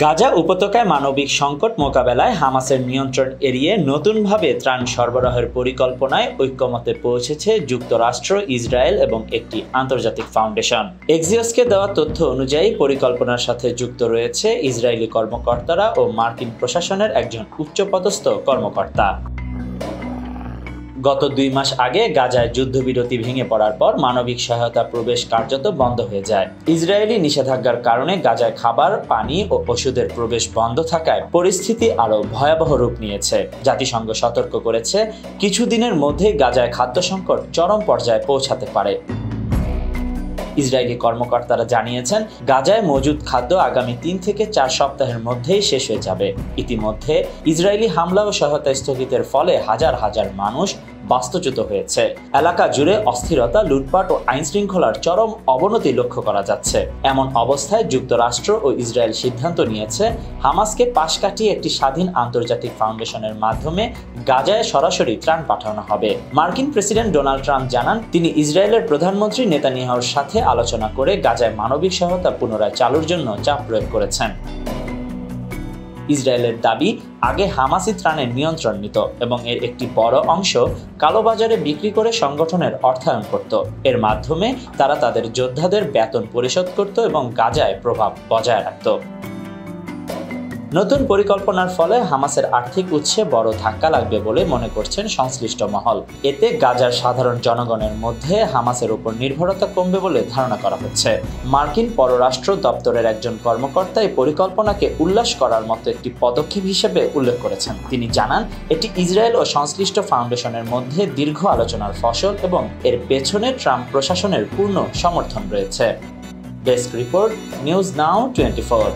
গাজা উপত্যকায় মানবিক সংকট মোকাবেলায় হামাসের নিয়ন্ত্রণ এড়িয়ে নতুনভাবে ত্রাণ সরবরাহের পরিকল্পনায় ঐক্যমতে পৌঁছেছে যুক্তরাষ্ট্র, ইসরায়েল এবং একটি আন্তর্জাতিক ফাউন্ডেশন। এক্সিওসকে দেওয়া তথ্য অনুযায়ী পরিকল্পনার সাথে যুক্ত রয়েছে ইসরায়েলি কর্মকর্তারা ও মার্কিন প্রশাসনের একজন উচ্চপদস্থ কর্মকর্তা। গত ২ মাস আগে গাজায় যুদ্ধবিরতি ভেঙে পড়ার পর মানবিক সহায়তা প্রবেশ কার্যত বন্ধ হয়ে যায়। ইসরায়েলি নিষেধাজ্ঞার কারণে গাজায় খাবার, পানি ও ওষুধের প্রবেশ বন্ধ থাকায় পরিস্থিতি আরও ভয়াবহ রূপ নিয়েছে। জাতিসংঘ সতর্ক করেছে, কিছুদিনের মধ্যেই গাজায় খাদ্য সংকট চরম পর্যায়ে পৌঁছাতে পারে। ইসরায়েলি কর্মকর্তারা জানিয়েছেন, গাজায় মজুদ খাদ্য আগামী ৩ থেকে ৪ সপ্তাহের মধ্যেই শেষ হয়ে যাবে। ইতিমধ্যে ইসরায়েলি হামলা ও সহায়তা স্থগিতের ফলে হাজার হাজার মানুষ বাস্তুচ্যুত হয়েছে। এলাকা জুড়ে অস্থিরতা, লুটপাট ও আইনশৃঙ্খলার চরম অবনতি লক্ষ্য করা যাচ্ছে। এমন অবস্থায় যুক্তরাষ্ট্র ও ইসরায়েল সিদ্ধান্ত নিয়েছে, হামাসকে পাশ কাটিয়ে একটি স্বাধীন আন্তর্জাতিক ফাউন্ডেশনের মাধ্যমে গাজায় সরাসরি ত্রাণ পাঠানো হবে। মার্কিন প্রেসিডেন্ট ডোনাল্ড ট্রাম্প জানান, তিনি ইসরায়েলের প্রধানমন্ত্রী নেতানিয়াহুর সাথে আলোচনা করে গাজায় মানবিক সহায়তা পুনরায় চালুর জন্য চাপ প্রয়োগ করেছেন। ইসরায়েলের দাবি, আগে হামাসই ত্রাণের নিয়ন্ত্রণ নিত এবং এর একটি বড় অংশ কালোবাজারে বিক্রি করে সংগঠনের অর্থায়ন করত। এর মাধ্যমে তারা তাদের যোদ্ধাদের বেতন পরিশোধ করত এবং গাজায় প্রভাব বজায় রাখত। নতুন পরিকল্পনার ফলে হামাসের আর্থিক উৎসে বড় ধাক্কা লাগবে বলে মনে করছেন সংশ্লিষ্ট মহল। এতে গাজার সাধারণ জনগণের মধ্যে হামাসের উপর নির্ভরতা কমবে বলে ধারণা করা হচ্ছে। মার্কিন পররাষ্ট্র দপ্তরের একজন কর্মকর্তা এই পরিকল্পনাকে উল্লাস করার মতো একটি পদক্ষেপ হিসেবে উল্লেখ করেছেন। তিনি জানান, এটি ইসরায়েল ও সংশ্লিষ্ট ফাউন্ডেশনের মধ্যে দীর্ঘ আলোচনার ফসল এবং এর পেছনে ট্রাম্প প্রশাসনের পূর্ণ সমর্থন রয়েছে। Desk report, news now 24।